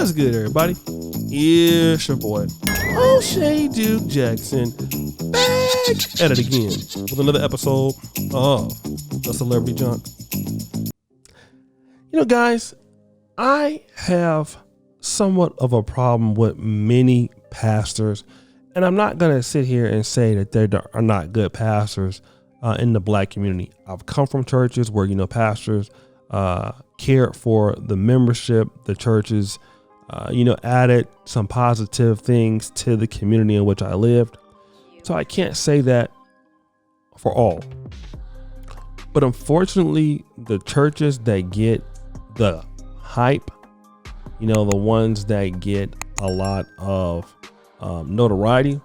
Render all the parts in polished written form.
What's good, everybody? It's your boy, Shady Jackson, back at it again with another episode of The Celebrity Junk. You know, guys, I have somewhat of a problem with many pastors, and I'm not going to sit here and say that there are not good pastors in the black community. I've come from churches where, pastors cared for the membership, the churches, added some positive things to the community in which I lived. So I can't say that for all. But unfortunately, the churches that get the hype, the ones that get a lot of notoriety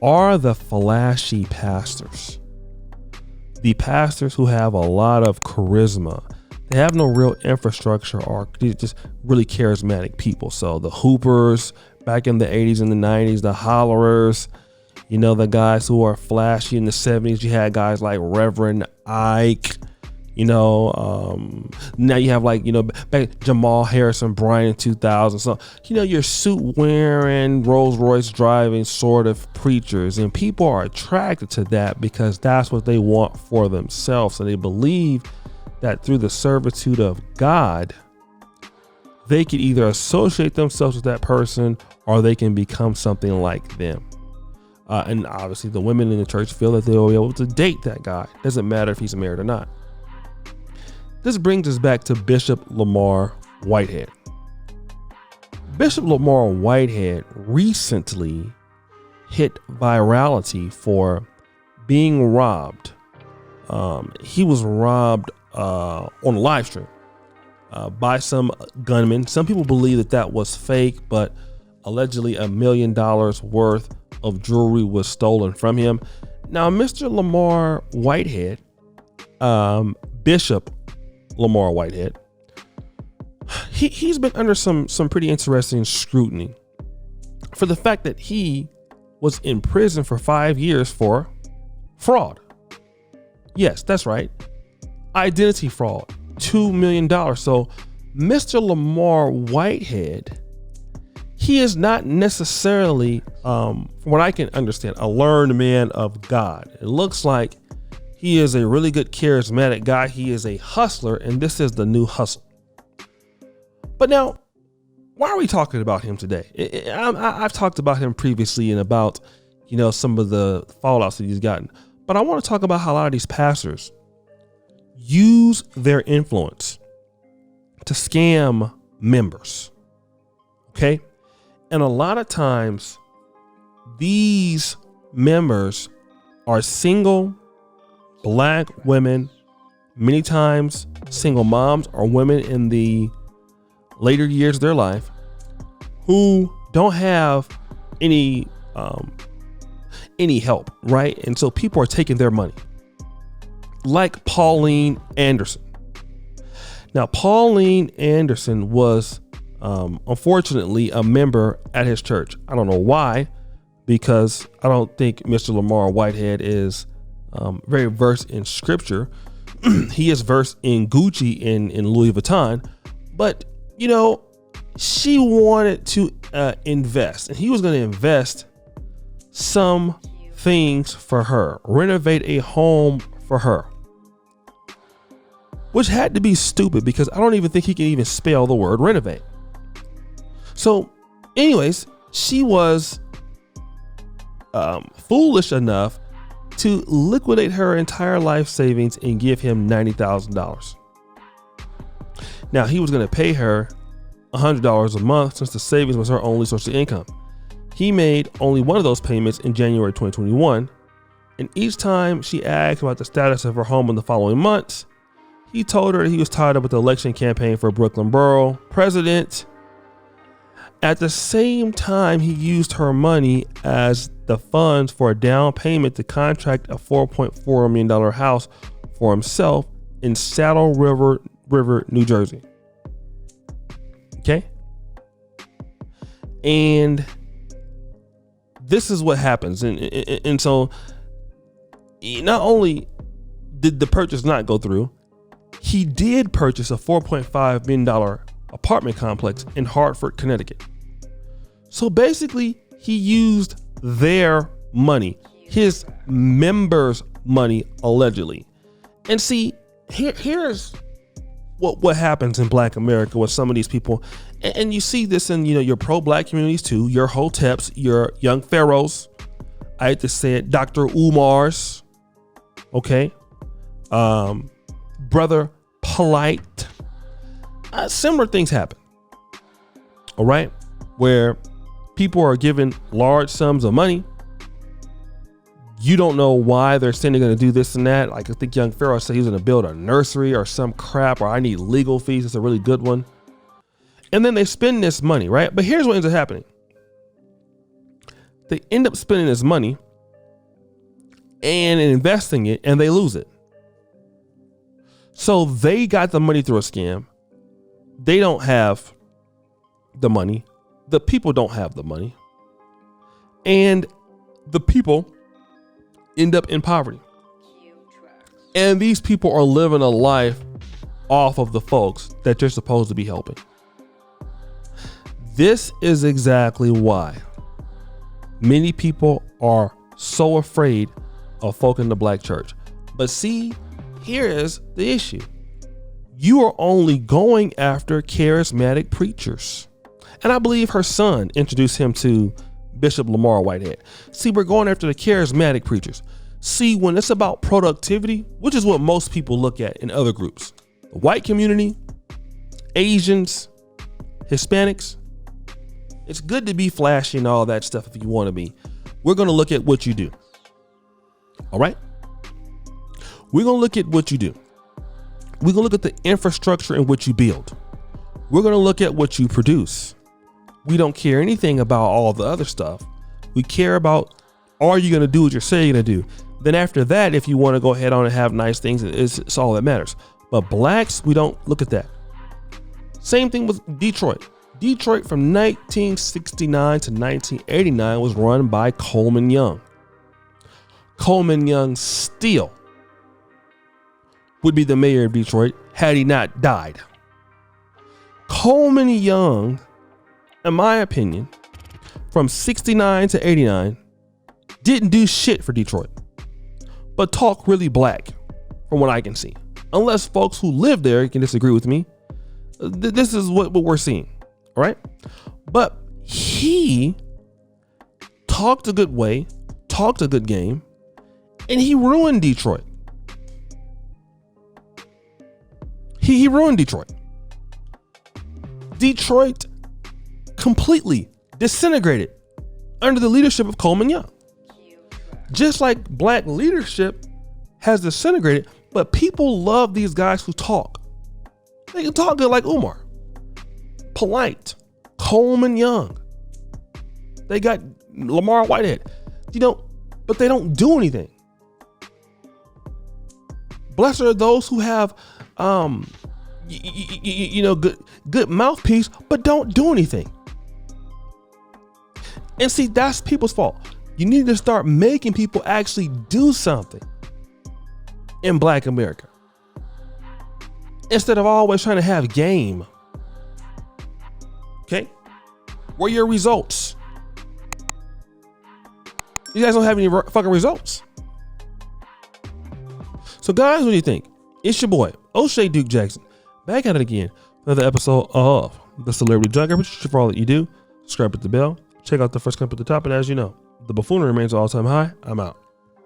are the flashy pastors. The pastors who have a lot of charisma. They have no real infrastructure or just really charismatic people. So the hoopers back in the 80s and the 90s, the hollerers, the guys who are flashy in the 70s. You had guys like Reverend Ike, now you have back Jamal Harrison Bryant in 2000. So, your suit wearing, Rolls Royce driving sort of preachers, and people are attracted to that because that's what they want for themselves. And they believe that through the servitude of God, they can either associate themselves with that person or they can become something like them. And obviously the women in the church feel that they'll be able to date that guy. Doesn't matter if he's married or not. This brings us back to Bishop Lamar Whitehead. Bishop Lamar Whitehead recently hit virality for being robbed. He was robbed on a live stream by some gunmen. Some people believe that was fake, but allegedly $1 million worth of jewelry was stolen from him. Now, Mr. Lamar Whitehead, Bishop Lamar Whitehead, he's been under some pretty interesting scrutiny for the fact that he was in prison for 5 years for fraud. Yes, that's right. Identity fraud, $2 million. So Mr. Lamar Whitehead, he is not necessarily, from what I can understand, a learned man of God. It looks like he is a really good charismatic guy. He is a hustler, and this is the new hustle. But now, why are we talking about him today? I've talked about him previously and about, some of the fallouts that he's gotten. But I want to talk about how a lot of these pastors use their influence to scam members. Okay. And a lot of times these members are single black women, many times single moms or women in the later years of their life who don't have any help, right? And so people are taking their money, like Pauline Anderson. Now, Pauline Anderson was unfortunately a member at his church. I don't know why, because I don't think Mr. Lamar Whitehead is very versed in scripture. He is versed in Gucci and in Louis Vuitton, but she wanted to invest, and he was going to invest some things for her, renovate a home for her, which had to be stupid because I don't even think he can even spell the word renovate. So anyways, she was foolish enough to liquidate her entire life savings and give him $90,000. Now, he was going to pay her $100 a month since the savings was her only source of income. He made only one of those payments in January 2021, and each time she asked about the status of her home in the following months, he told her he was tied up with the election campaign for Brooklyn Borough president. At the same time, he used her money as the funds for a down payment to contract a $4.4 million house for himself in Saddle River, New Jersey. Okay. And this is what happens. And so not only did the purchase not go through, he did purchase a $4.5 million apartment complex in Hartford, Connecticut. So basically, he used their money, his members' money, allegedly. And see, here's what happens in Black America with some of these people. And you see this in, your pro-Black communities too, your Hoteps, your young pharaohs. I hate to say it, Dr. Umars, okay? Brother Polite. Similar things happen, all right? Where people are given large sums of money. You don't know why they're saying they're going to do this and that. Like I think young Pharaoh said he was going to build a nursery or some crap, or I need legal fees. It's a really good one. And then they spend this money, right? But here's what ends up happening. They end up spending this money and investing it, and they lose it. So they got the money through a scam. They don't have the money. The people don't have the money. And the people end up in poverty. And these people are living a life off of the folks that they're supposed to be helping. This is exactly why many people are so afraid of folk in the Black church. But see, here's the issue. You are only going after charismatic preachers. And I believe her son introduced him to Bishop Lamar Whitehead. See, we're going after the charismatic preachers. See, when it's about productivity, which is what most people look at in other groups, the white community, Asians, Hispanics, it's good to be flashy and all that stuff if you want to be. We're going to look at what you do. All right? We're going to look at what you do. We're going to look at the infrastructure in which you build. We're going to look at what you produce. We don't care anything about all the other stuff. We care about, are you going to do what you're saying you're going to do? Then after that, if you want to go ahead on and have nice things, it's all that matters. But Blacks, we don't look at that. Same thing with Detroit. Detroit from 1969 to 1989 was run by Coleman Young. Coleman Young still would be the mayor of Detroit had he not died. Coleman Young, in my opinion, from 69 to 89, didn't do shit for Detroit, but talk really black from what I can see. Unless folks who live there can disagree with me, this is what we're seeing, all right? But he talked a good way, talked a good game, and he ruined Detroit. He ruined Detroit. Detroit completely disintegrated under the leadership of Coleman Young. Just like Black leadership has disintegrated, but people love these guys who talk. They can talk good like Umar, Polite, Coleman Young. They got Lamar Whitehead, but they don't do anything. Blessed are those who have, good mouthpiece, but don't do anything. And see, that's people's fault. You need to start making people actually do something in Black America instead of always trying to have game. Okay? Where are your results? You guys don't have any fucking results. So guys, what do you think? It's your boy, O'Shea Duke Jackson, back at it again. Another episode of The Celebrity Junkie. Appreciate for all that you do. Subscribe, hit the bell. Check out the first clip at the top. And as you know, the buffoonery remains all time high. I'm out.